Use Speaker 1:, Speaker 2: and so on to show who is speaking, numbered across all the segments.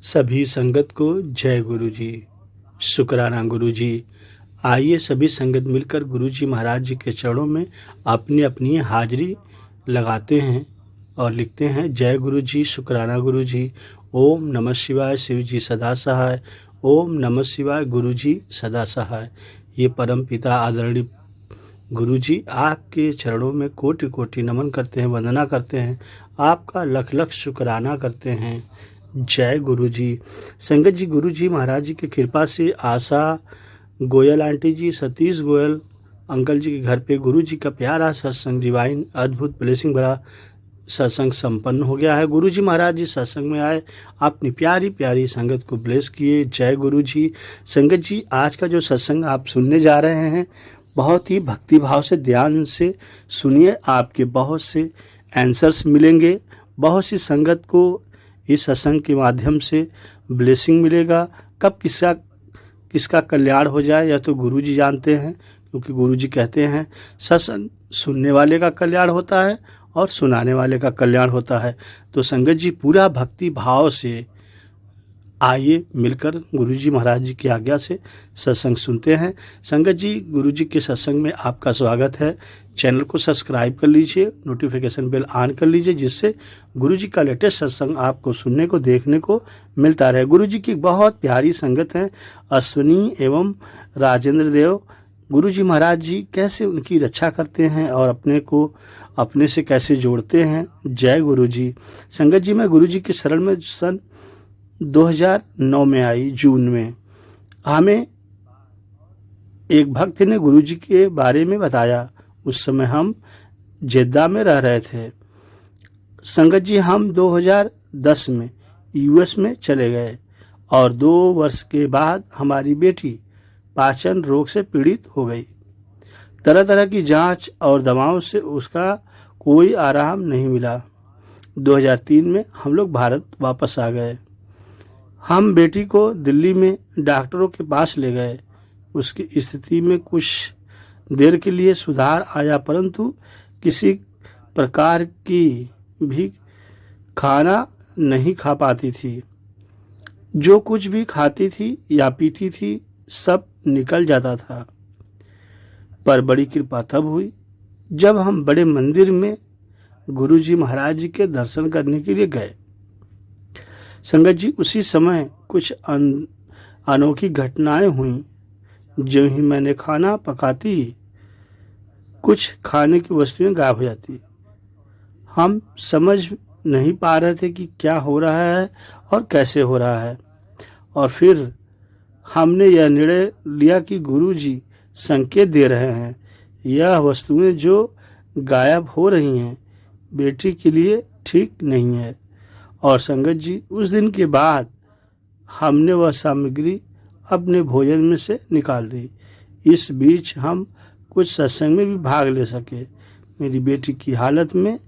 Speaker 1: सभी संगत को जय गुरु जी। शुक्राना गुरु जी। आइए सभी संगत मिलकर गुरु जी महाराज जी के चरणों में अपनी अपनी हाजिरी लगाते हैं और लिखते हैं जय गुरु जी, शुक्राना गुरु जी। ओम नमः शिवाय, शिव जी सदा सहाय। ओम नमः शिवाय, गुरु जी सदा सहाय। ये परम पिता आदरणीय गुरु जी आपके चरणों में कोटि कोटि नमन करते हैं, वंदना करते हैं, आपका लख लख शुक्राना करते हैं। जय गुरु जी। संगत जी, गुरु जी महाराज जी की कृपा से आशा गोयल आंटी जी, सतीश गोयल अंकल जी के घर पे गुरु जी का प्यारा सत्संग, डिवाइन अद्भुत ब्लेसिंग भरा सत्संग संपन्न हो गया है। गुरु जी महाराज जी सत्संग में आए, अपनी प्यारी प्यारी संगत को ब्लेस किए। जय गुरु जी। संगत जी, आज का जो सत्संग आप सुनने जा रहे हैं, बहुत ही भक्ति भाव से ध्यान से सुनिए। आपके बहुत से आंसर्स मिलेंगे। बहुत सी संगत को इस सत्संग के माध्यम से ब्लेसिंग मिलेगा। कब किसका कल्याण हो जाए यह तो गुरु जी जानते हैं, क्योंकि गुरु जी कहते हैं सत्संग सुनने वाले का कल्याण होता है और सुनाने वाले का कल्याण होता है। तो संगत जी, पूरा भक्ति भाव से आइए मिलकर गुरु जी महाराज जी की आज्ञा से सत्संग सुनते हैं। संगत जी, गुरु जी के सत्संग में आपका स्वागत है। चैनल को सब्सक्राइब कर लीजिए, नोटिफिकेशन बेल ऑन कर लीजिए, जिससे गुरु जी का लेटेस्ट सत्संग आपको सुनने को देखने को मिलता रहे। गुरु जी की बहुत प्यारी संगत है, अश्विनी एवं राजेंद्र देव। गुरु जी महाराज जी कैसे उनकी रक्षा करते हैं और अपने को अपने से कैसे जोड़ते हैं। जय गुरु जी। संगत जी, मैं गुरु जी की शरण में सन 2009 में आई, जून में। हमें एक भक्त ने गुरु जी के बारे में बताया। उस समय हम जेद्दा में रह रहे थे। संगत जी, हम 2010 में यूएस में चले गए और 2 वर्ष के बाद हमारी बेटी पाचन रोग से पीड़ित हो गई। तरह तरह की जांच और दवाओं से उसका कोई आराम नहीं मिला। 2003 में हम लोग भारत वापस आ गए। हम बेटी को दिल्ली में डॉक्टरों के पास ले गए। उसकी स्थिति में कुछ देर के लिए सुधार आया, परंतु किसी प्रकार की भी खाना नहीं खा पाती थी। जो कुछ भी खाती थी या पीती थी, सब निकल जाता था। पर बड़ी कृपा तब हुई जब हम बड़े मंदिर में गुरु जी महाराज जी के दर्शन करने के लिए गए। संगत जी, उसी समय कुछ अनोखी घटनाएं हुई। जो ही मैंने खाना पकाती, कुछ खाने की वस्तुएं गायब हो जाती। हम समझ नहीं पा रहे थे कि क्या हो रहा है और कैसे हो रहा है। और फिर हमने यह निर्णय लिया कि गुरु जी संकेत दे रहे हैं, यह वस्तुएं जो गायब हो रही हैं बेटी के लिए ठीक नहीं है। और संगत जी, उस दिन के बाद हमने वह सामग्री अपने भोजन में से निकाल दी। इस बीच हम कुछ सत्संग में भी भाग ले सके। मेरी बेटी की हालत में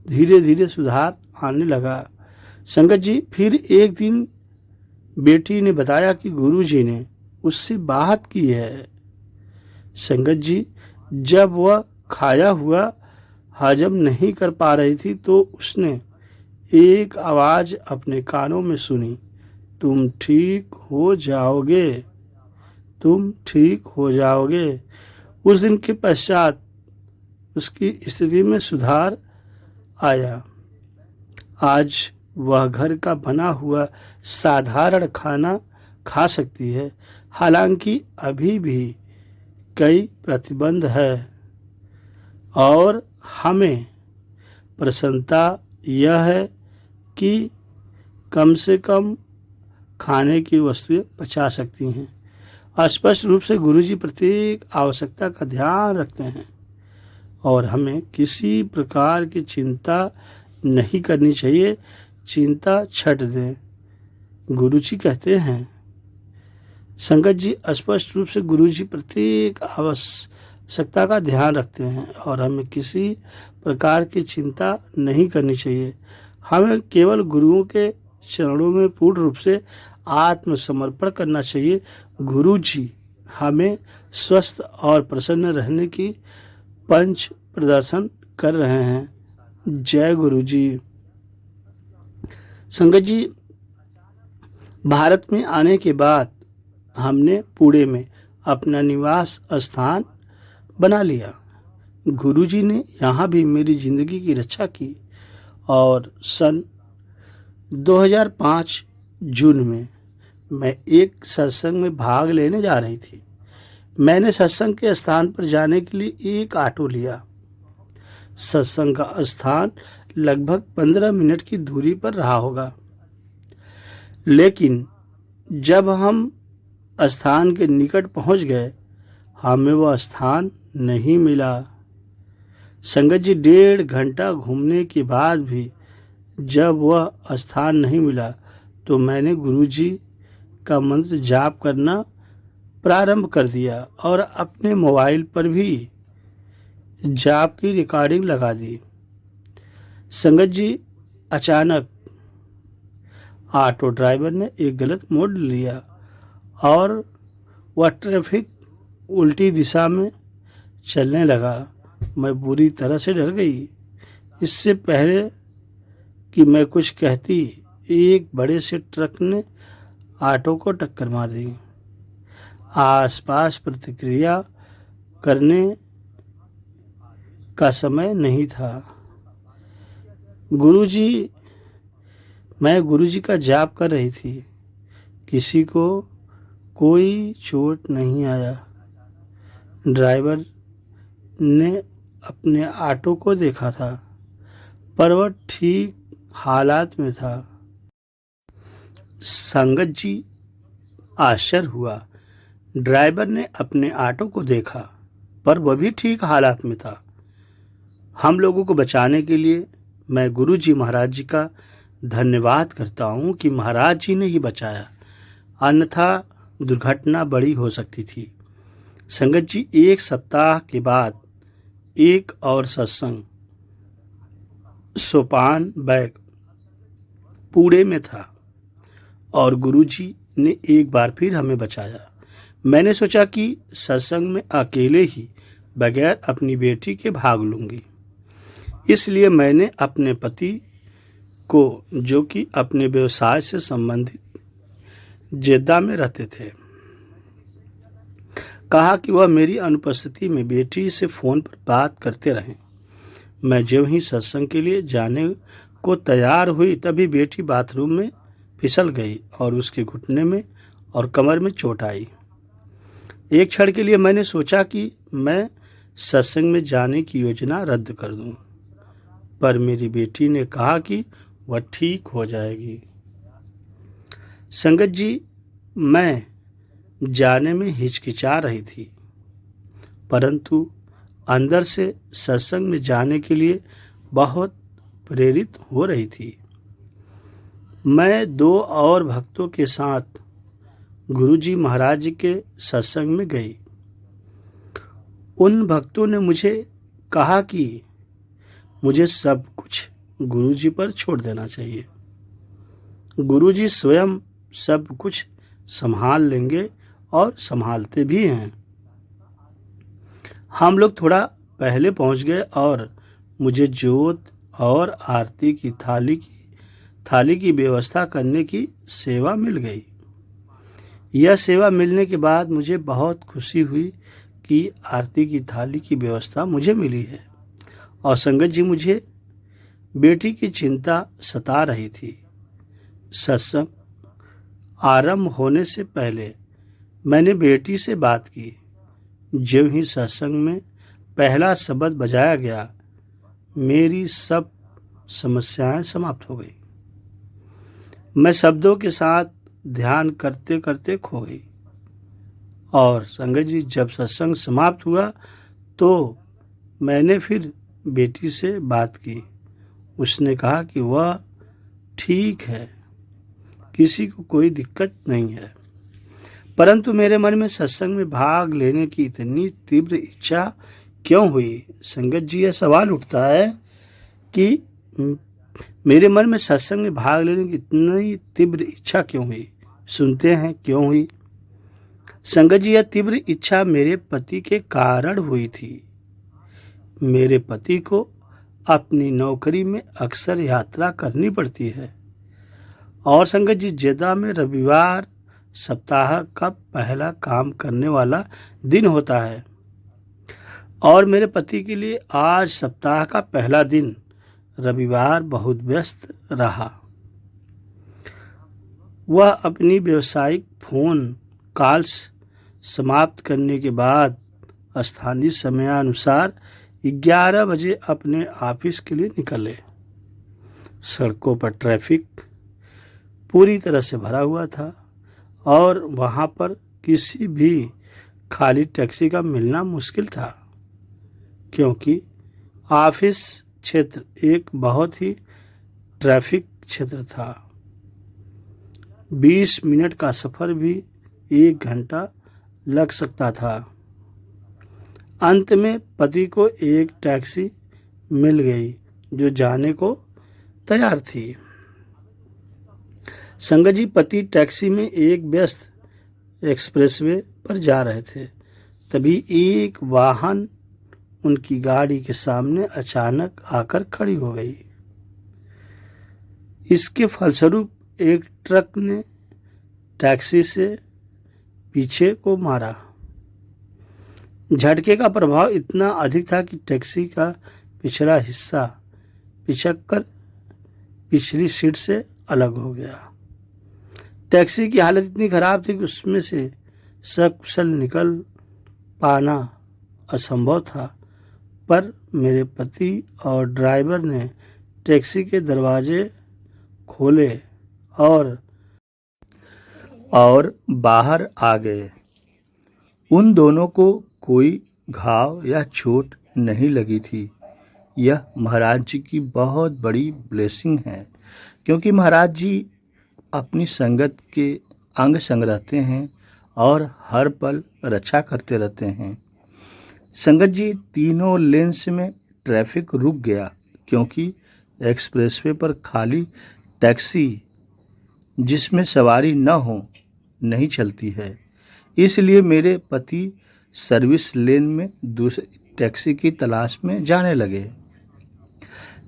Speaker 1: धीरे धीरे सुधार आने लगा। संगत जी, फिर एक दिन बेटी ने बताया कि गुरु जी ने उससे बात की है। संगत जी, जब वह खाया हुआ हजम नहीं कर पा रही थी तो उसने एक आवाज अपने कानों में सुनी, तुम ठीक हो जाओगे, तुम ठीक हो जाओगे। उस दिन के पश्चात उसकी स्थिति में सुधार आया। आज वह घर का बना हुआ साधारण खाना खा सकती है। हालांकि अभी भी कई प्रतिबंध है और हमें प्रसन्नता यह है कि कम से कम खाने की वस्तुएं पचा सकती हैं। स्पष्ट रूप से गुरुजी प्रत्येक आवश्यकता का ध्यान रखते हैं और हमें किसी प्रकार की चिंता नहीं करनी चाहिए। चिंता छट दें, गुरुजी कहते हैं। संगत जी, स्पष्ट रूप से गुरुजी प्रत्येक आवश्यकता का ध्यान रखते हैं और हमें किसी प्रकार की चिंता नहीं करनी चाहिए। हमें केवल गुरुओं के चरणों में पूर्ण रूप से आत्मसमर्पण करना चाहिए। गुरु जी हमें स्वस्थ और प्रसन्न रहने की पंच प्रदर्शन कर रहे हैं। जय गुरु जी। संगत जी, भारत में आने के बाद हमने पुणे में अपना निवास स्थान बना लिया। गुरुजी ने यहाँ भी मेरी ज़िंदगी की रक्षा की और सन 2005 जून में मैं एक सत्संग में भाग लेने जा रही थी। मैंने सत्संग के स्थान पर जाने के लिए एक ऑटो लिया। सत्संग का स्थान लगभग 15 मिनट की दूरी पर रहा होगा, लेकिन जब हम स्थान के निकट पहुंच गए, हमें वह स्थान नहीं मिला। संगत जी, 1.5 घंटा घूमने के बाद भी जब वह स्थान नहीं मिला तो मैंने गुरुजी का मंत्र जाप करना प्रारंभ कर दिया और अपने मोबाइल पर भी जाप की रिकॉर्डिंग लगा दी। संगत जी, अचानक ऑटो ड्राइवर ने एक गलत मोड़ लिया और वह ट्रैफिक उल्टी दिशा में चलने लगा। मैं बुरी तरह से डर गई। इससे पहले कि मैं कुछ कहती, एक बड़े से ट्रक ने ऑटो को टक्कर मार दी। आसपास प्रतिक्रिया करने का समय नहीं था। मैं गुरुजी का जाप कर रही थी। किसी को कोई चोट नहीं आया। ड्राइवर ने अपने ऑटो को देखा था, पर वह ठीक हालात में था। संगत जी, आश्चर्य हुआ। ड्राइवर ने अपने ऑटो को देखा, पर वह भी ठीक हालात में था। हम लोगों को बचाने के लिए मैं गुरुजी महाराज जी का धन्यवाद करता हूँ कि महाराज जी ने ही बचाया, अन्यथा दुर्घटना बड़ी हो सकती थी। संगत जी, 1 सप्ताह के बाद एक और सत्संग सोपान बैग पुणे में था और गुरुजी ने एक बार फिर हमें बचाया। मैंने सोचा कि सत्संग में अकेले ही बगैर अपनी बेटी के भाग लूंगी। इसलिए मैंने अपने पति को, जो कि अपने व्यवसाय से संबंधित जेद्दा में रहते थे, कहा कि वह मेरी अनुपस्थिति में बेटी से फ़ोन पर बात करते रहें। मैं जब ही सत्संग के लिए जाने को तैयार हुई, तभी बेटी बाथरूम में फिसल गई और उसके घुटने में और कमर में चोट आई। एक क्षण के लिए मैंने सोचा कि मैं सत्संग में जाने की योजना रद्द कर दूं, पर मेरी बेटी ने कहा कि वह ठीक हो जाएगी। संगत जी, मैं जाने में हिचकिचा रही थी, परंतु अंदर से सत्संग में जाने के लिए बहुत प्रेरित हो रही थी। मैं 2 और भक्तों के साथ गुरुजी महाराज जी के सत्संग में गई। उन भक्तों ने मुझे कहा कि मुझे सब कुछ गुरुजी पर छोड़ देना चाहिए। गुरुजी स्वयं सब कुछ संभाल लेंगे और संभालते भी हैं। हम लोग थोड़ा पहले पहुंच गए और मुझे जोत और आरती की थाली की व्यवस्था करने की सेवा मिल गई। यह सेवा मिलने के बाद मुझे बहुत खुशी हुई कि आरती की थाली की व्यवस्था मुझे मिली है। और संगत जी, मुझे बेटी की चिंता सता रही थी। सत्संग आरंभ होने से पहले मैंने बेटी से बात की। जब ही सत्संग में पहला शब्द बजाया गया, मेरी सब समस्याएं समाप्त हो गई। मैं शब्दों के साथ ध्यान करते करते खो गई। और संगत जी, जब सत्संग समाप्त हुआ तो मैंने फिर बेटी से बात की। उसने कहा कि वह ठीक है, किसी को कोई दिक्कत नहीं है। परंतु मेरे मन में सत्संग में भाग लेने की इतनी तीव्र इच्छा क्यों हुई? संगत जी, यह सवाल उठता है कि मेरे मन में सत्संग में भाग लेने की इतनी तीव्र इच्छा क्यों हुई? सुनते हैं क्यों हुई। संगत जी, यह तीव्र इच्छा मेरे पति के कारण हुई थी। मेरे पति को अपनी नौकरी में अक्सर यात्रा करनी पड़ती है और संगत जी, जेद्दा में रविवार सप्ताह का पहला काम करने वाला दिन होता है और मेरे पति के लिए आज सप्ताह का पहला दिन रविवार बहुत व्यस्त रहा। वह अपनी व्यावसायिक फ़ोन कॉल्स समाप्त करने के बाद स्थानीय समयानुसार 11 बजे अपने ऑफिस के लिए निकले। सड़कों पर ट्रैफिक पूरी तरह से भरा हुआ था और वहाँ पर किसी भी खाली टैक्सी का मिलना मुश्किल था, क्योंकि ऑफिस क्षेत्र एक बहुत ही ट्रैफिक क्षेत्र था। 20 मिनट का सफ़र भी 1 घंटा लग सकता था। अंत में पति को एक टैक्सी मिल गई जो जाने को तैयार थी। संगत जी, पति टैक्सी में एक व्यस्त एक्सप्रेसवे पर जा रहे थे। तभी एक वाहन उनकी गाड़ी के सामने अचानक आकर खड़ी हो गई। इसके फलस्वरूप एक ट्रक ने टैक्सी से पीछे को मारा। झटके का प्रभाव इतना अधिक था कि टैक्सी का पिछला हिस्सा पिचककर पिछली सीट से अलग हो गया। टैक्सी की हालत इतनी खराब थी कि उसमें से सकुशल निकल पाना असंभव था, पर मेरे पति और ड्राइवर ने टैक्सी के दरवाजे खोले और बाहर आ गए। उन दोनों को कोई घाव या चोट नहीं लगी थी। यह महाराज जी की बहुत बड़ी ब्लेसिंग है, क्योंकि महाराज जी अपनी संगत के अंग संग रहते हैं और हर पल रक्षा करते रहते हैं। संगत जी, तीनों लेन्स में ट्रैफिक रुक गया, क्योंकि एक्सप्रेसवे पर खाली टैक्सी जिसमें सवारी न हो नहीं चलती है। इसलिए मेरे पति सर्विस लेन में दूसरी टैक्सी की तलाश में जाने लगे।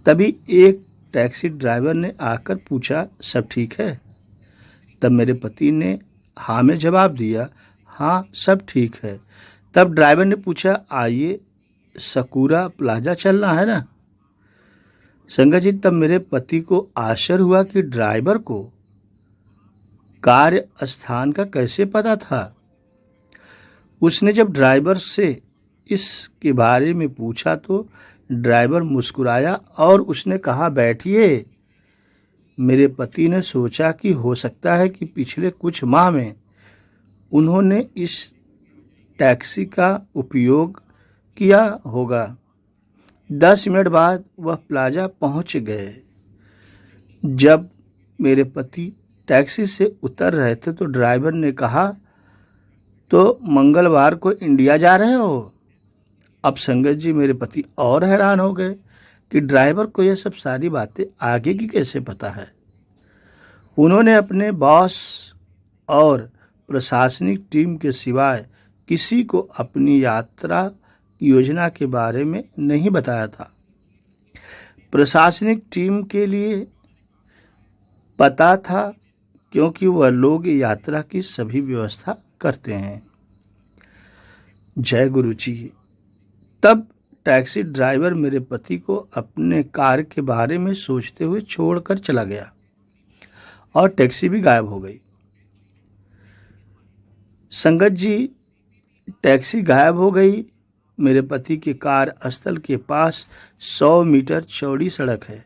Speaker 1: तभी एक टैक्सी ड्राइवर ने आकर पूछा, सब ठीक है? तब मेरे पति ने हाँ में जवाब दिया, हाँ सब ठीक है। तब ड्राइवर ने पूछा, आइए सकूरा प्लाजा चलना है ना? संगत जी, तब मेरे पति को आश्चर्य हुआ कि ड्राइवर को कार्य स्थान का कैसे पता था। उसने जब ड्राइवर से इसके बारे में पूछा तो ड्राइवर मुस्कुराया और उसने कहा, बैठिए। मेरे पति ने सोचा कि हो सकता है कि पिछले कुछ माह में उन्होंने इस टैक्सी का उपयोग किया होगा। 10 मिनट बाद वह प्लाजा पहुंच गए। जब मेरे पति टैक्सी से उतर रहे थे तो ड्राइवर ने कहा, तो मंगलवार को इंडिया जा रहे हो? अब संगत जी, मेरे पति और हैरान हो गए कि ड्राइवर को यह सब सारी बातें आगे की कैसे पता है। उन्होंने अपने बॉस और प्रशासनिक टीम के सिवाय किसी को अपनी यात्रा योजना के बारे में नहीं बताया था। प्रशासनिक टीम के लिए पता था, क्योंकि वह लोग यात्रा की सभी व्यवस्था करते हैं। जय गुरु जी। तब टैक्सी ड्राइवर मेरे पति को अपने कार के बारे में सोचते हुए छोड़कर चला गया और टैक्सी भी गायब हो गई। संगत जी, टैक्सी गायब हो गई। मेरे पति के कार स्थल के पास 100 मीटर चौड़ी सड़क है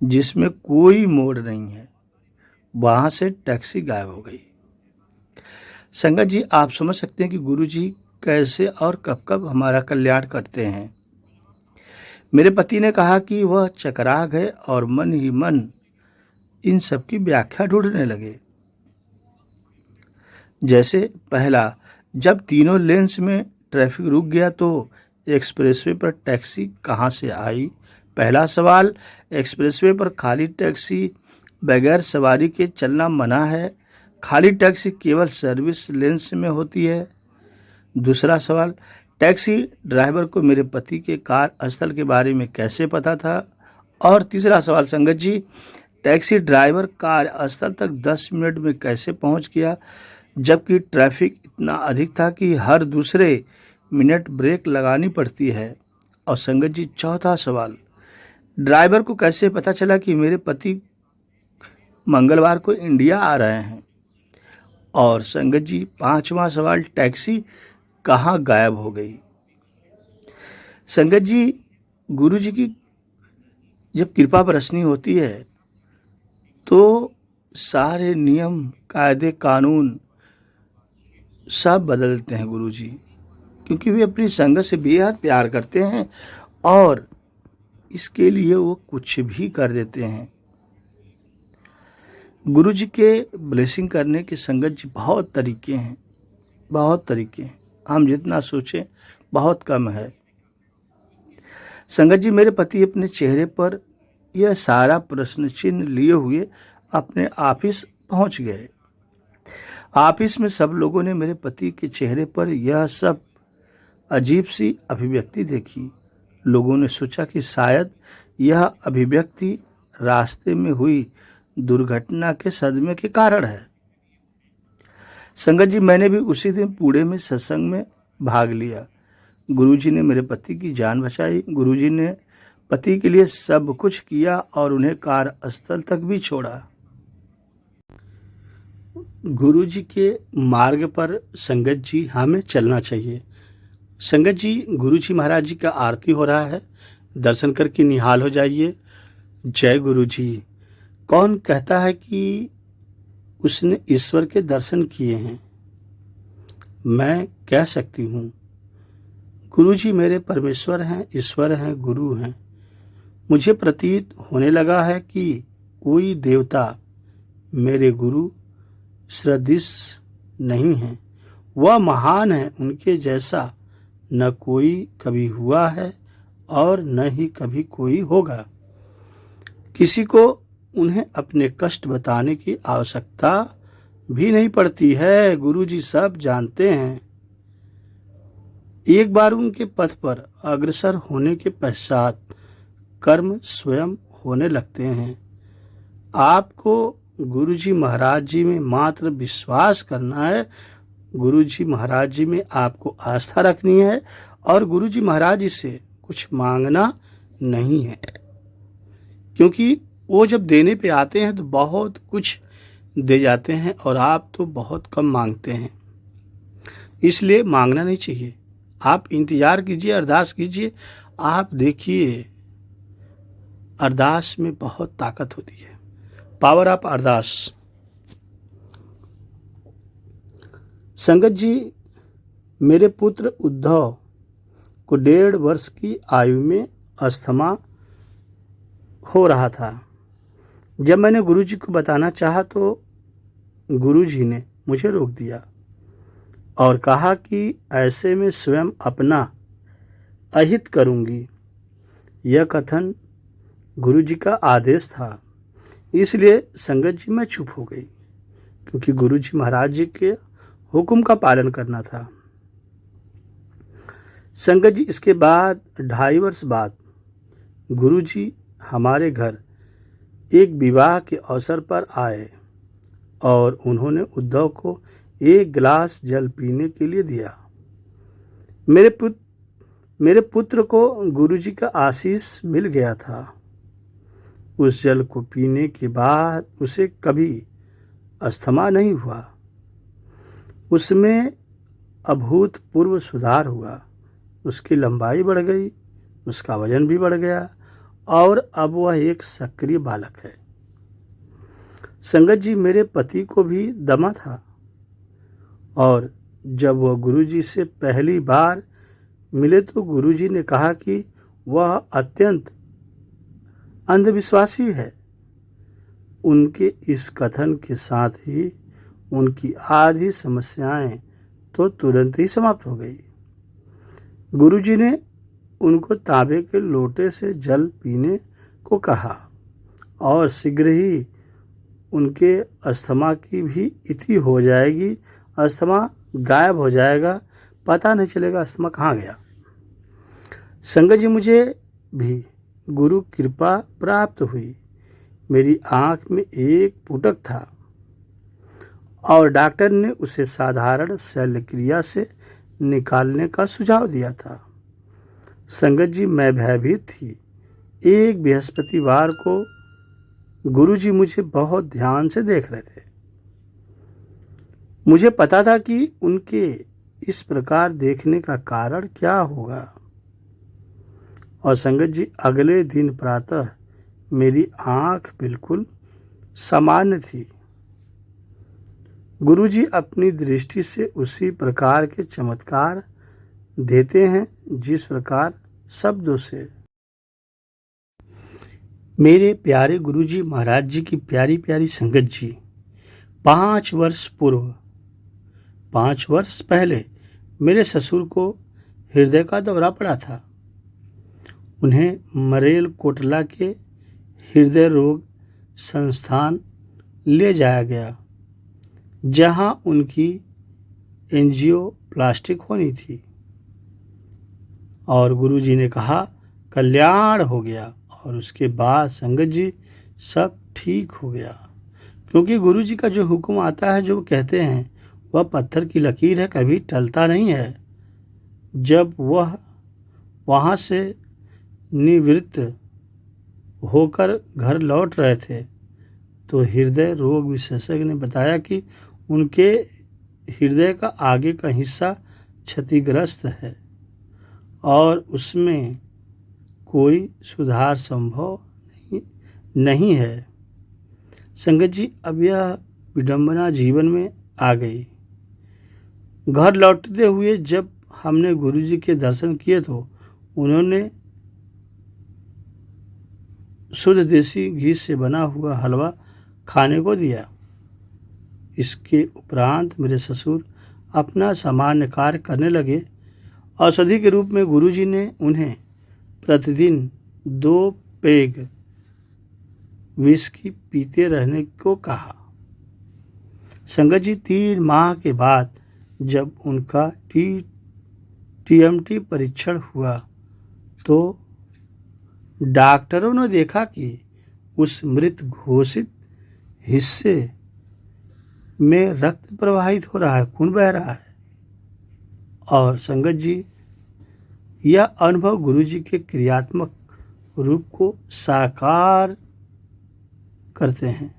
Speaker 1: जिसमें कोई मोड़ नहीं है। वहां से टैक्सी गायब हो गई। संगत जी, आप समझ सकते हैं कि गुरु जी कैसे और कब कब हमारा कल्याण करते हैं। मेरे पति ने कहा कि वह चकरा गए और मन ही मन इन सब की व्याख्या ढूंढने लगे। जैसे पहला, जब तीनों लेन्स में ट्रैफिक रुक गया तो एक्सप्रेसवे पर टैक्सी कहां से आई? पहला सवाल, एक्सप्रेसवे पर खाली टैक्सी बगैर सवारी के चलना मना है। खाली टैक्सी केवल सर्विस लेन्स में होती है। दूसरा सवाल, टैक्सी ड्राइवर को मेरे पति के कार स्थल के बारे में कैसे पता था? और तीसरा सवाल संगत जी, टैक्सी ड्राइवर कार्यस्थल तक 10 मिनट में कैसे पहुंच गया, जबकि ट्रैफिक इतना अधिक था कि हर दूसरे मिनट ब्रेक लगानी पड़ती है। और संगत जी, चौथा सवाल, ड्राइवर को कैसे पता चला कि मेरे पति मंगलवार को इंडिया आ रहे हैं? और संगत जी, पांचवा सवाल, टैक्सी कहाँ गायब हो गई? संगत जी, गुरु जी की जब कृपा बरसनी होती है तो सारे नियम, कायदे, कानून सब बदलते हैं गुरु जी, क्योंकि वे अपनी संगत से बेहद प्यार करते हैं और इसके लिए वो कुछ भी कर देते हैं। गुरु जी के ब्लेसिंग करने की संगत जी बहुत तरीके हैं, बहुत तरीके हैं। हम जितना सोचें बहुत कम है। संगत जी, मेरे पति अपने चेहरे पर यह सारा प्रश्न चिन्ह लिए हुए अपने ऑफिस पहुंच गए। ऑफिस में सब लोगों ने मेरे पति के चेहरे पर यह सब अजीब सी अभिव्यक्ति देखी। लोगों ने सोचा कि शायद यह अभिव्यक्ति रास्ते में हुई दुर्घटना के सदमे के कारण है। संगत जी, मैंने भी उसी दिन पुणे में सत्संग में भाग लिया। गुरुजी ने मेरे पति की जान बचाई। गुरुजी ने पति के लिए सब कुछ किया और उन्हें कार्यस्थल तक भी छोड़ा। गुरुजी के मार्ग पर संगत जी हमें चलना चाहिए। संगत जी, गुरुजी महाराज जी का आरती हो रहा है, दर्शन करके निहाल हो जाइए। जय गुरु जी। कौन कहता है कि उसने ईश्वर के दर्शन किए हैं? मैं कह सकती हूँ, गुरु जी मेरे परमेश्वर हैं, ईश्वर हैं, गुरु हैं। मुझे प्रतीत होने लगा है कि कोई देवता मेरे गुरु सदृश नहीं है। वह महान है, उनके जैसा न कोई कभी हुआ है और न ही कभी कोई होगा। किसी को उन्हें अपने कष्ट बताने की आवश्यकता भी नहीं पड़ती है। गुरुजी सब जानते हैं। एक बार उनके पथ पर अग्रसर होने के पश्चात कर्म स्वयं होने लगते हैं। आपको गुरुजी महाराज जी में मात्र विश्वास करना है। गुरुजी महाराज जी में आपको आस्था रखनी है और गुरुजी महाराज जी से कुछ मांगना नहीं है, क्योंकि वो जब देने पे आते हैं तो बहुत कुछ दे जाते हैं और आप तो बहुत कम मांगते हैं। इसलिए मांगना नहीं चाहिए। आप इंतजार कीजिए, अरदास कीजिए। आप देखिए, अरदास में बहुत ताकत होती है। पावर ऑफ अरदास। संगत जी, मेरे पुत्र उद्धव को 1.5 वर्ष की आयु में अस्थमा हो रहा था। जब मैंने गुरुजी को बताना चाहा तो गुरुजी ने मुझे रोक दिया और कहा कि ऐसे में स्वयं अपना अहित करूंगी। यह कथन गुरुजी का आदेश था, इसलिए संगत जी मैं चुप हो गई, क्योंकि गुरुजी महाराज जी के हुक्म का पालन करना था। संगत जी, इसके बाद 2.5 वर्ष बाद गुरुजी हमारे घर एक विवाह के अवसर पर आए और उन्होंने उद्धव को 1 गिलास जल पीने के लिए दिया। मेरे पुत्र को गुरुजी का आशीष मिल गया था। उस जल को पीने के बाद उसे कभी अस्थमा नहीं हुआ। उसमें अभूतपूर्व सुधार हुआ। उसकी लंबाई बढ़ गई, उसका वजन भी बढ़ गया और अब वह एक सक्रिय बालक है। संगत जी, मेरे पति को भी दमा था और जब वह गुरुजी से पहली बार मिले तो गुरुजी ने कहा कि वह अत्यंत अंधविश्वासी है। उनके इस कथन के साथ ही उनकी आधी समस्याएं तो तुरंत ही समाप्त हो गई। गुरुजी ने उनको तांबे के लोटे से जल पीने को कहा और शीघ्र ही उनके अस्थमा की भी इति हो जाएगी। अस्थमा गायब हो जाएगा, पता नहीं चलेगा अस्थमा कहाँ गया। संगत जी, मुझे भी गुरु कृपा प्राप्त हुई। मेरी आंख में एक पुटक था और डॉक्टर ने उसे साधारण शल्यक्रिया से निकालने का सुझाव दिया था। संगत जी, मैं भयभीत थी। एक बृहस्पतिवार को गुरुजी मुझे बहुत ध्यान से देख रहे थे। मुझे पता था कि उनके इस प्रकार देखने का कारण क्या होगा। और संगत जी, अगले दिन प्रातः मेरी आंख बिल्कुल सामान्य थी। गुरुजी अपनी दृष्टि से उसी प्रकार के चमत्कार देते हैं जिस प्रकार शब्दों से। मेरे प्यारे गुरुजी महाराज जी की प्यारी प्यारी संगत जी, 5 वर्ष पहले मेरे ससुर को हृदय का दौरा पड़ा था। उन्हें मरेल कोटला के हृदय रोग संस्थान ले जाया गया, जहां उनकी एंजियोप्लास्टिक होनी थी। और गुरुजी ने कहा कल्याण हो गया। और उसके बाद संगत जी सब ठीक हो गया, क्योंकि गुरुजी का जो हुक्म आता है, जो कहते हैं, वह पत्थर की लकीर है, कभी टलता नहीं है। जब वह वहाँ से निवृत्त होकर घर लौट रहे थे तो हृदय रोग विशेषज्ञ ने बताया कि उनके हृदय का आगे का हिस्सा क्षतिग्रस्त है और उसमें कोई सुधार संभव नहीं है। संगत जी, अब यह विडंबना जीवन में आ गई। घर लौटते हुए जब हमने गुरुजी के दर्शन किए तो उन्होंने शुद्ध देसी घी से बना हुआ हलवा खाने को दिया। इसके उपरांत मेरे ससुर अपना सामान्य कार्य करने लगे। औषधि के रूप में गुरुजी ने उन्हें प्रतिदिन 2 पेग विस्की पीते रहने को कहा। संगत जी, 3 माह के बाद जब उनका टीएमटी परीक्षण हुआ तो डॉक्टरों ने देखा कि उस मृत घोषित हिस्से में रक्त प्रवाहित हो रहा है, खून बह रहा है। और संगत जी, यह अनुभव गुरुजी के क्रियात्मक रूप को साकार करते हैं।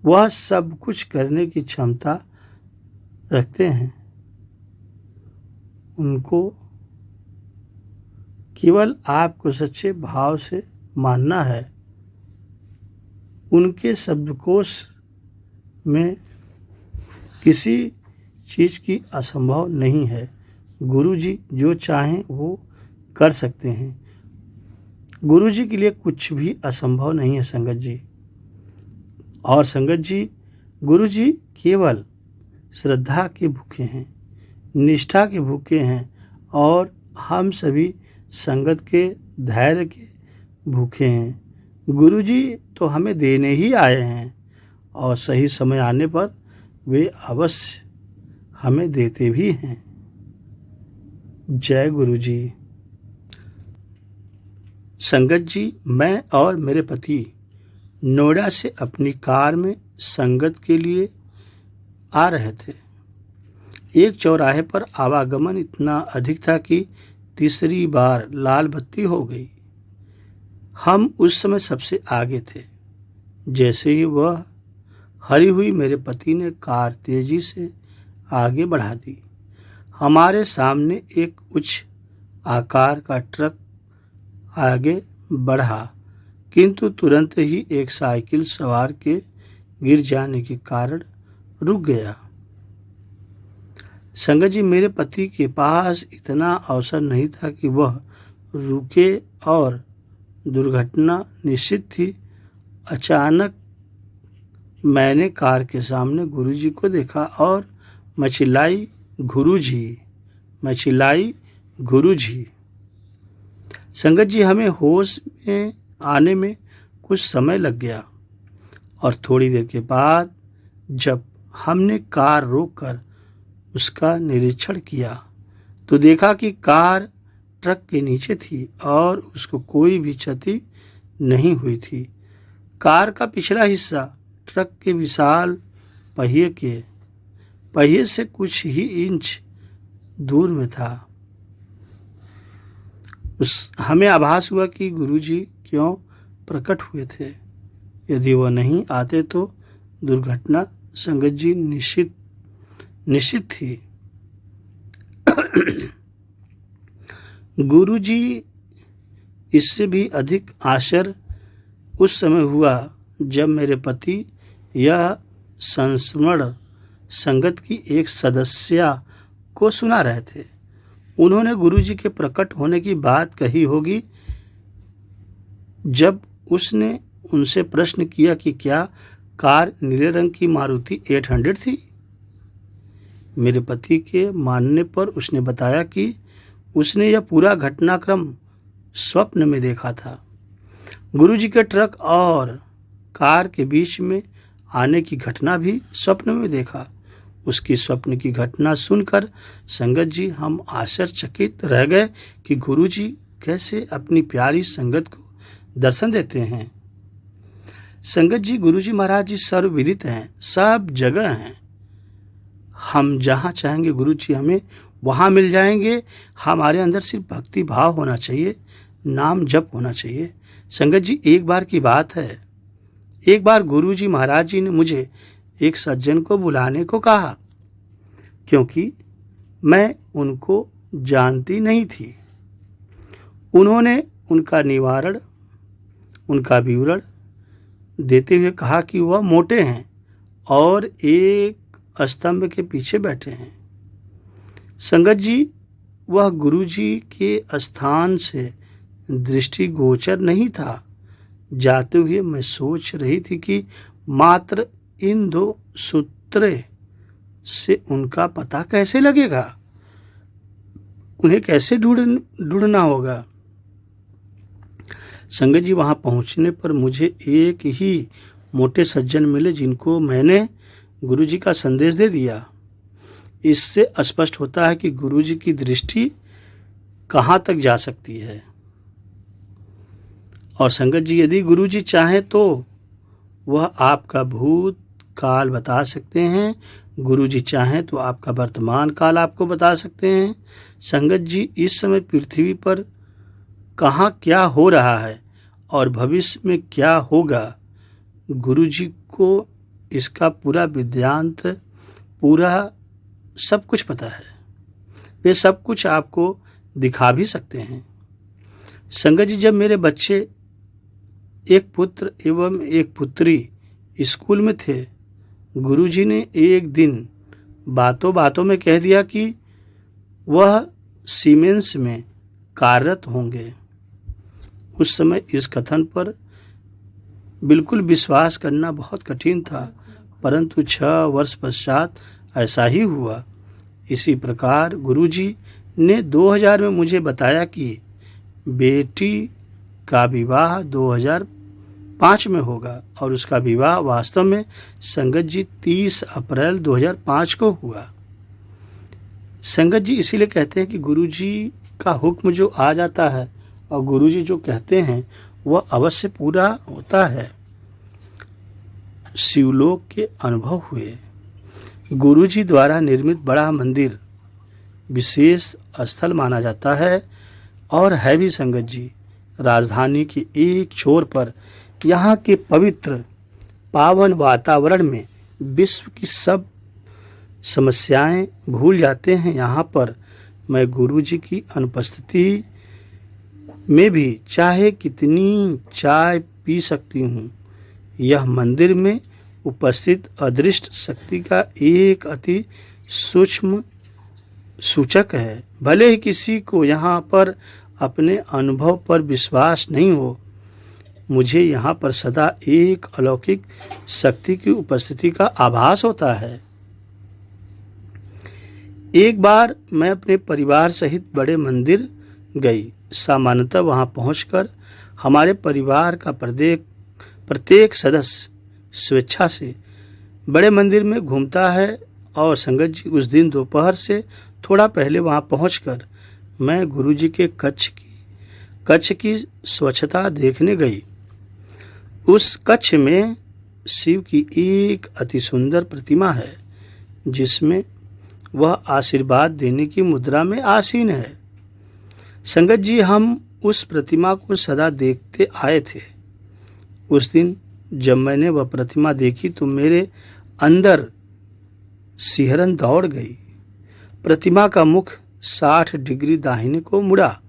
Speaker 1: वह सब कुछ करने की क्षमता रखते हैं। उनको केवल आपको सच्चे भाव से मानना है। उनके शब्दकोश में किसी चीज़ की असंभव नहीं है। गुरुजी जो चाहें वो कर सकते हैं। गुरुजी के लिए कुछ भी असंभव नहीं है संगत जी। और संगत जी, गुरुजी केवल श्रद्धा के भूखे हैं, निष्ठा के भूखे हैं और हम सभी संगत के धैर्य के भूखे हैं। गुरुजी तो हमें देने ही आए हैं और सही समय आने पर वे अवश्य हमें देते भी हैं। जय गुरुजी। संगत जी, मैं और मेरे पति नोएडा से अपनी कार में संगत के लिए आ रहे थे। एक चौराहे पर आवागमन इतना अधिक था कि तीसरी बार लाल बत्ती हो गई। हम उस समय सबसे आगे थे। जैसे ही वह हरी हुई, मेरे पति ने कार तेजी से आगे बढ़ा दी। हमारे सामने एक उच्च आकार का ट्रक आगे बढ़ा, किंतु तुरंत ही एक साइकिल सवार के गिर जाने के कारण रुक गया। संगत जी, मेरे पति के पास इतना अवसर नहीं था कि वह रुके और दुर्घटना निश्चित थी। अचानक मैंने कार के सामने गुरुजी को देखा और मचिल्लाई, गुरुजी, मचिल्लाई, गुरुजी। संगत जी, हमें होश में आने में कुछ समय लग गया और थोड़ी देर के बाद जब हमने कार रोककर उसका निरीक्षण किया तो देखा कि कार ट्रक के नीचे थी और उसको कोई भी क्षति नहीं हुई थी। कार का पिछला हिस्सा ट्रक के विशाल पहिए से कुछ ही इंच दूर में था। हमें आभास हुआ कि गुरुजी क्यों प्रकट हुए थे। यदि वह नहीं आते तो दुर्घटना संगत जी निश्चित थी। गुरुजी इससे भी अधिक आश्चर्य उस समय हुआ जब मेरे पति यह संस्मरण संगत की एक सदस्या को सुना रहे थे। उन्होंने गुरुजी के प्रकट होने की बात कही होगी जब उसने उनसे प्रश्न किया कि क्या कार नीले रंग की मारुति 800 थी। मेरे पति के मानने पर उसने बताया कि उसने यह पूरा घटनाक्रम स्वप्न में देखा था। गुरुजी के ट्रक और कार के बीच में आने की घटना भी स्वप्न में देखा। उसकी स्वप्न की घटना सुनकर संगत जी हम आश्चर्यचकित रह गए कि गुरुजी कैसे अपनी प्यारी संगत को दर्शन देते हैं। संगत जी गुरुजी महाराज जी सर्वविदित हैं, सब जगह हैं। हम जहाँ चाहेंगे गुरुजी हमें वहाँ मिल जाएंगे। हमारे अंदर सिर्फ भक्ति भाव होना चाहिए, नाम जप होना चाहिए। संगत जी एक बार की बात है, एक बार गुरुजी महाराज जी ने मुझे एक सज्जन को बुलाने को कहा क्योंकि मैं उनको जानती नहीं थी। उन्होंने उनका विवरण देते हुए कहा कि वह मोटे हैं और एक स्तंभ के पीछे बैठे हैं। संगत जी वह गुरुजी के स्थान से दृष्टिगोचर नहीं था। जाते हुए मैं सोच रही थी कि मात्र इन 2 सूत्रे से उनका पता कैसे लगेगा, उन्हें कैसे ढूंढना होगा। संगत जी वहां पहुंचने पर मुझे एक ही मोटे सज्जन मिले जिनको मैंने गुरुजी का संदेश दे दिया। इससे स्पष्ट होता है कि गुरुजी की दृष्टि कहाँ तक जा सकती है। और संगत जी यदि गुरुजी चाहें तो वह आपका भूत काल बता सकते हैं। गुरुजी चाहें तो आपका वर्तमान काल आपको बता सकते हैं। संगत जी इस समय पृथ्वी पर कहाँ क्या हो रहा है और भविष्य में क्या होगा, गुरुजी को इसका पूरा विद्यांत, पूरा सब कुछ पता है। वे सब कुछ आपको दिखा भी सकते हैं। संगत जी जब मेरे बच्चे एक पुत्र एवं एक पुत्री स्कूल में थे, गुरुजी ने एक दिन बातों बातों में कह दिया कि वह सीमेंस में कार्यरत होंगे। उस समय इस कथन पर बिल्कुल विश्वास करना बहुत कठिन था, परंतु 6 वर्ष पश्चात ऐसा ही हुआ। इसी प्रकार गुरुजी ने 2000 में मुझे बताया कि बेटी का विवाह 2005 में होगा और उसका विवाह वास्तव में संगत जी 30 अप्रैल 2005 को हुआ। संगत जी इसीलिए कहते हैं कि गुरुजी का हुक्म जो आ जाता है और गुरुजी जो कहते हैं वह अवश्य पूरा होता है। शिवलोक के अनुभव हुए। गुरुजी द्वारा निर्मित बड़ा मंदिर विशेष स्थल माना जाता है और है भी। संगत जी राजधानी के एक छोर पर यहाँ के पवित्र पावन वातावरण में विश्व की सब समस्याएं भूल जाते हैं। यहाँ पर मैं गुरुजी की अनुपस्थिति में भी चाहे कितनी चाय पी सकती हूँ। यह मंदिर में उपस्थित अदृष्ट शक्ति का एक अति सूक्ष्म सूचक है। भले ही किसी को यहाँ पर अपने अनुभव पर विश्वास नहीं हो, मुझे यहाँ पर सदा एक अलौकिक शक्ति की उपस्थिति का आभास होता है। एक बार मैं अपने परिवार सहित बड़े मंदिर गई। सामान्यतः वहाँ पहुंचकर हमारे परिवार का प्रत्येक सदस्य स्वेच्छा से बड़े मंदिर में घूमता है और संगत जी उस दिन दोपहर से थोड़ा पहले वहाँ पहुंचकर मैं गुरुजी के कक्ष की स्वच्छता देखने गई। उस कक्ष में शिव की एक अति सुंदर प्रतिमा है जिसमें वह आशीर्वाद देने की मुद्रा में आसीन है। संगत जी, हम उस प्रतिमा को सदा देखते आए थे। उस दिन जब मैंने वह प्रतिमा देखी तो मेरे अंदर सिहरन दौड़ गई। प्रतिमा का मुख 60 डिग्री दाहिने को मुड़ा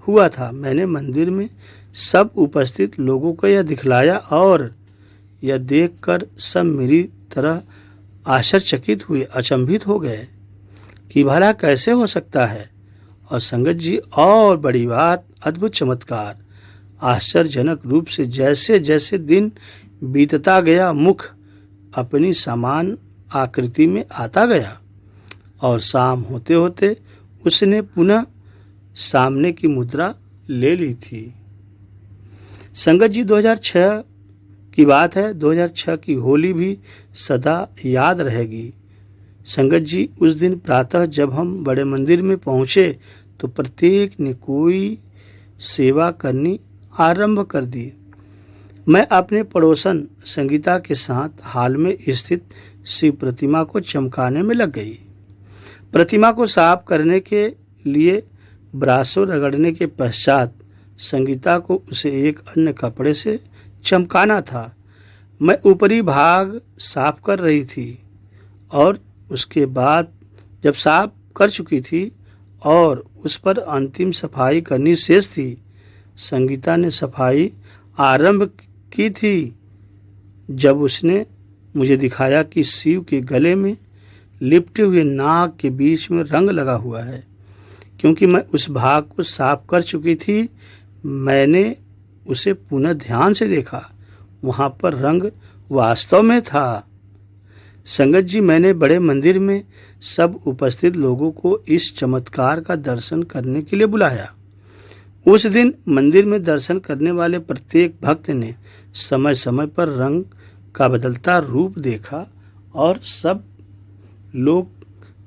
Speaker 1: हुआ था। मैंने मंदिर में सब उपस्थित लोगों को यह दिखलाया और यह देखकर सब मेरी तरह आश्चर्यचकित हुए, अचंभित हो गए कि भला कैसे हो सकता है। और संगत जी, और बड़ी बात, अद्भुत चमत्कार, आश्चर्यजनक रूप से जैसे जैसे दिन बीतता गया मुख अपनी समान आकृति में आता गया और शाम होते होते उसने पुनः सामने की मुद्रा ले ली थी। संगत जी, 2006 की बात है। 2006 की होली भी सदा याद रहेगी। संगत जी, उस दिन प्रातः जब हम बड़े मंदिर में पहुँचे तो प्रत्येक ने कोई सेवा करनी आरंभ कर दी। मैं अपने पड़ोसन संगीता के साथ हाल में स्थित शिव प्रतिमा को चमकाने में लग गई। प्रतिमा को साफ करने के लिए ब्रासों रगड़ने के पश्चात संगीता को उसे एक अन्य कपड़े से चमकाना था। मैं ऊपरी भाग साफ कर रही थी और उसके बाद जब साफ कर चुकी थी और उस पर अंतिम सफाई करनी शेष थी, संगीता ने सफाई आरंभ की थी। जब उसने मुझे दिखाया कि शिव के गले में लिपटे हुए नाग के बीच में रंग लगा हुआ है। क्योंकि मैं उस भाग को साफ कर चुकी थी, मैंने उसे पुनः ध्यान से देखा। वहाँ पर रंग वास्तव में था। संगत जी, मैंने बड़े मंदिर में सब उपस्थित लोगों को इस चमत्कार का दर्शन करने के लिए बुलाया। उस दिन मंदिर में दर्शन करने वाले प्रत्येक भक्त ने समय समय पर रंग का बदलता रूप देखा और सब लोग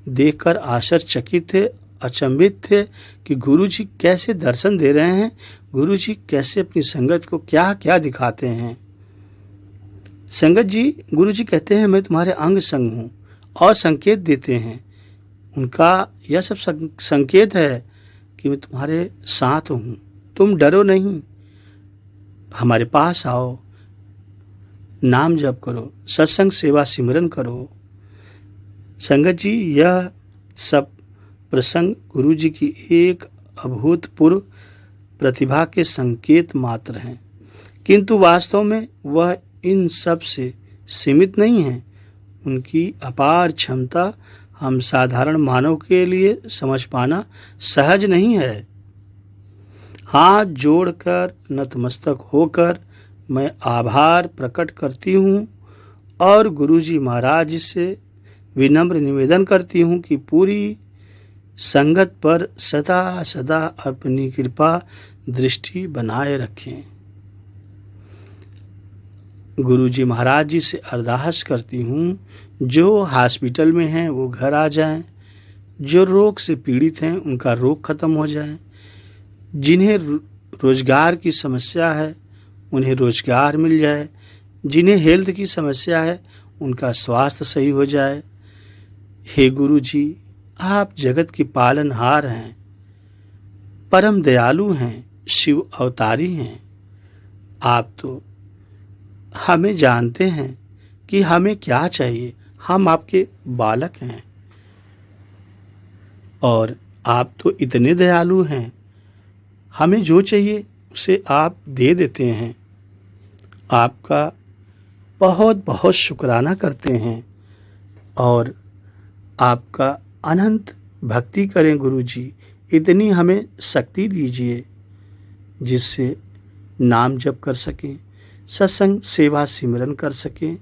Speaker 1: देखकर आश्चर्यचकित थे, अचंभित थे कि गुरुजी कैसे दर्शन दे रहे हैं, गुरुजी कैसे अपनी संगत को क्या क्या दिखाते हैं। संगत जी, गुरुजी कहते हैं मैं तुम्हारे अंग संग हूँ और संकेत देते हैं। उनका यह सब संकेत है कि मैं तुम्हारे साथ हूँ, तुम डरो नहीं, हमारे पास आओ, नाम जप करो, सत्संग सेवा सिमरन करो। संगत जी, यह सब प्रसंग गुरुजी की एक अभूतपूर्व प्रतिभा के संकेत मात्र हैं, किंतु वास्तव में वह इन सब से सीमित नहीं है। उनकी अपार क्षमता हम साधारण मानव के लिए समझ पाना सहज नहीं है। हाथ जोड़कर नतमस्तक होकर मैं आभार प्रकट करती हूँ और गुरुजी महाराज से विनम्र निवेदन करती हूँ कि पूरी संगत पर सदा सदा अपनी कृपा दृष्टि बनाए रखें। गुरुजी महाराज जी से अरदास करती हूँ, जो हॉस्पिटल में हैं वो घर आ जाएं, जो रोग से पीड़ित हैं उनका रोग खत्म हो जाए, जिन्हें रोजगार की समस्या है उन्हें रोजगार मिल जाए, जिन्हें हेल्थ की समस्या है उनका स्वास्थ्य सही हो जाए। हे गुरुजी, आप जगत की पालनहार हैं, परम दयालु हैं, शिव अवतारी हैं। आप तो हमें जानते हैं कि हमें क्या चाहिए, हम आपके बालक हैं और आप तो इतने दयालु हैं, हमें जो चाहिए उसे आप दे देते हैं। आपका बहुत बहुत शुक्राना करते हैं और आपका अनंत भक्ति करें गुरुजी। इतनी हमें शक्ति दीजिए जिससे नाम जप कर सकें, सत्संग सेवा सिमरन कर सकें,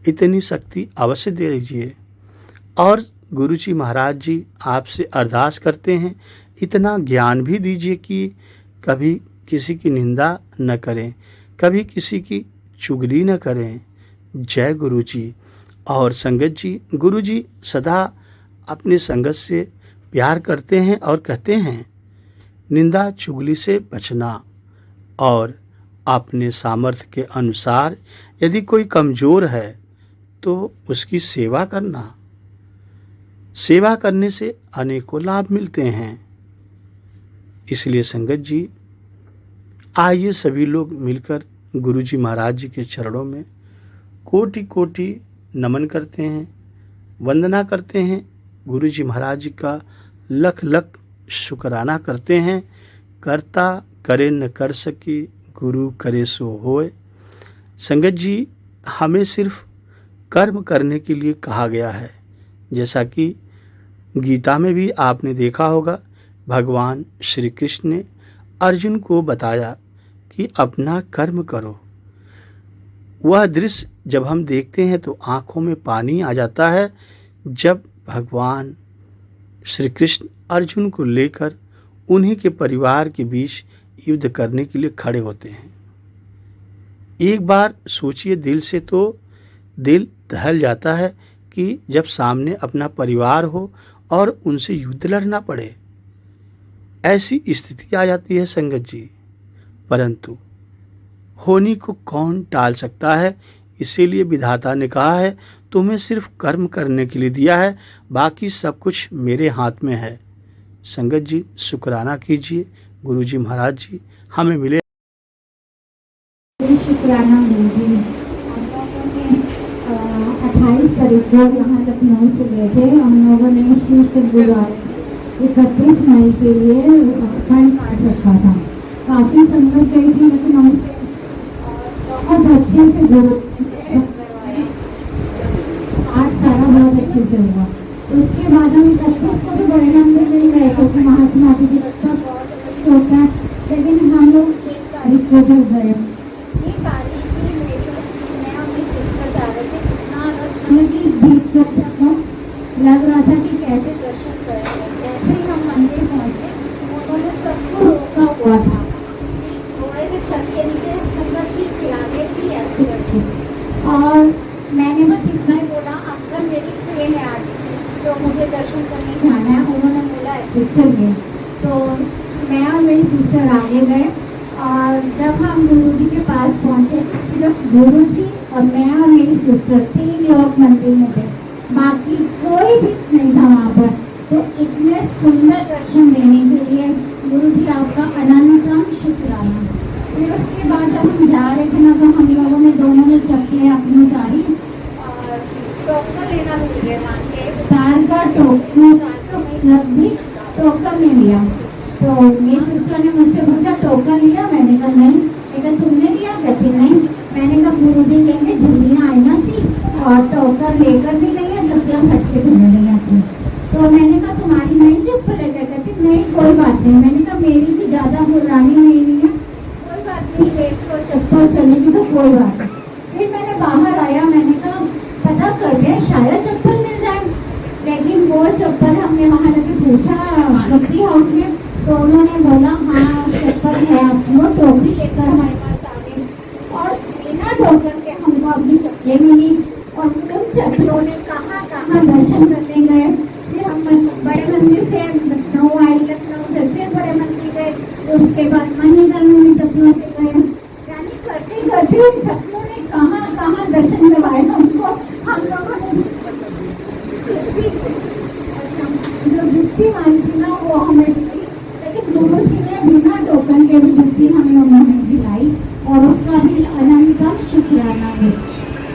Speaker 1: इतनी शक्ति अवश्य दे दीजिए। और गुरुजी महाराज जी आपसे अरदास करते हैं, इतना ज्ञान भी दीजिए कि कभी किसी की निंदा न करें, कभी किसी की चुगली न करें। जय गुरुजी। और संगत जी, गुरुजी सदा अपनी संगत से प्यार करते हैं और कहते हैं निंदा चुगली से बचना और अपने सामर्थ्य के अनुसार यदि कोई कमजोर है तो उसकी सेवा करना। सेवा करने से अनेकों लाभ मिलते हैं। इसलिए संगत जी, आइए सभी लोग मिलकर गुरुजी महाराज जी के चरणों में कोटि कोटि नमन करते हैं, वंदना करते हैं, गुरुजी महाराज जी का लख लख शुक्राना करते हैं। करता करे न कर सके, गुरु करे सो होए। संगत जी, हमें सिर्फ कर्म करने के लिए कहा गया है। जैसा कि गीता में भी आपने देखा होगा, भगवान श्री कृष्ण ने अर्जुन को बताया कि अपना कर्म करो। वह दृश्य जब हम देखते हैं तो आंखों में पानी आ जाता है, जब भगवान श्री कृष्ण अर्जुन को लेकर उन्हीं के परिवार के बीच युद्ध करने के लिए खड़े होते हैं। एक बार सोचिए, दिल से तो दिल दहल जाता है कि जब सामने अपना परिवार हो और उनसे युद्ध लड़ना पड़े। ऐसी स्थिति आ जाती है संगत जी, परंतु होनी को कौन टाल सकता है। इसीलिए विधाता ने कहा है, तुम्हें सिर्फ कर्म करने के लिए दिया है, बाकी सब कुछ मेरे हाथ में है। संगत जी, शुक्राना कीजिए, गुरुजी महाराज जी हमें मिले।
Speaker 2: शुक्राना गुरुजी। 28 तारीख को यहाँ लखनऊ से गए थे हम लोगों ने शीश के गुरुद्वारे 31 मई के लिए अखंड पाठ रखा था। काफ़ी संगत गई थी लखनऊ से, बहुत अच्छे से गुरु पाठ सारा बहुत अच्छे से हुआ। उसके बाद हम 31 को तो बड़े मंदिर नहीं गए क्योंकि वहाँ से माता जी रास्ता बहुत कष्ट होता है, लेकिन हम लोग 1 तारीख को जब गए, ये बारिश थी, मैं और मेरी सिस्टर जा रहे थे, लग रहा था कि कैसे दर्शन करेंगे। जैसे ही हम मंदिर पहुंचे, उन्होंने सबको रोका हुआ था, थोड़े से छत के नीचे संगत की खिलाने की ऐसे रखी। और मैंने बस इतना ही बोला, अगर मेरी ट्रेन है आज की तो मुझे दर्शन करने जाना है। उन्होंने बोला ऐसे चलिए, तो मैं और मेरी सिस्टर आगे गए। और जब हम गुरुजी के पास पहुंचे, सिर्फ गुरुजी और मैं और मेरी सिस्टर 3 लोग मंदिर में थे, बाकी कोई भी नहीं था वहाँ पर। तो इतने सुंदर दर्शन देने के लिए गुरुजी आपका अनंतम शुक्राना। फिर उसके बाद जब हम जा रहे थे ना, तो हम लोगों ने दोनों ने चप्पलें अपनी उतारी और टोकन लेना भूल गए। वहाँ से उतार कर टोकन रख दी, टोकन ले लिया। तो मेरी सिस्टर ने मुझसे पूछा टोकन लिया? मैंने कहा नहीं। लेकिन तुमने लिया? कहती नहीं। मैंने कहा गुरुजी कहेंगे झुलियाँ आई ना सी, और टोकन लेकर भी गई है, चप्पल सट के चले गई थी। तो मैंने कहा तुम्हारी नई चप्पल है क्या? कहती नहीं कोई बात नहीं। मैंने कहा मेरी भी ज़्यादा पुरानी नहीं है, कोई बात नहीं, एक तो चप्पल चलेगी तो कोई बात नहीं। फिर मैंने बाहर आया, मैंने कहा पता कर ले शायद चप्पल मिल जाए। लेकिन वो चप्पल हमने वहाँ जाके पूछा कपड़ी हाउस में, तो उन्होंने बोला हाँ चप्पल है, वो टोकरी लेकर हमारे पास आ गई और बिना टोकन के हमको अपनी चप्पलें मिली। और उन चप्पलों ने कहाँ कहाँ दर्शन करने गए। फिर हम बड़े मंदिर से लखनऊ आए, लखनऊ से फिर बड़े मंदिर गए, उसके बाद मणिगढ़ में चप्पलों से गए। यानी करते करते उन चप्पलों ने कहाँ कहाँ दर्शन करवाए हमको। हम लोगों ने जो जुत्ती मारी थी ना वो हमें मिली, लेकिन गुरु जी ने बिना टोकन के भी जुत्ती हमें उन्होंने दिलाई, और उसका भी अनंतम शुक्राना है।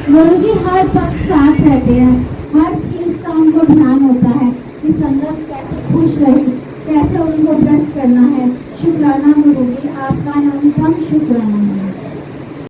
Speaker 2: गुरु जी हर पल साथ रहते हैं, हर चीज का उनको ध्यान होता है कि संगत कैसे खुश रहे, कैसे उनको ब्लेस करना है। शुक्राना गुरु जी, आपका अनंतम शुक्राना है।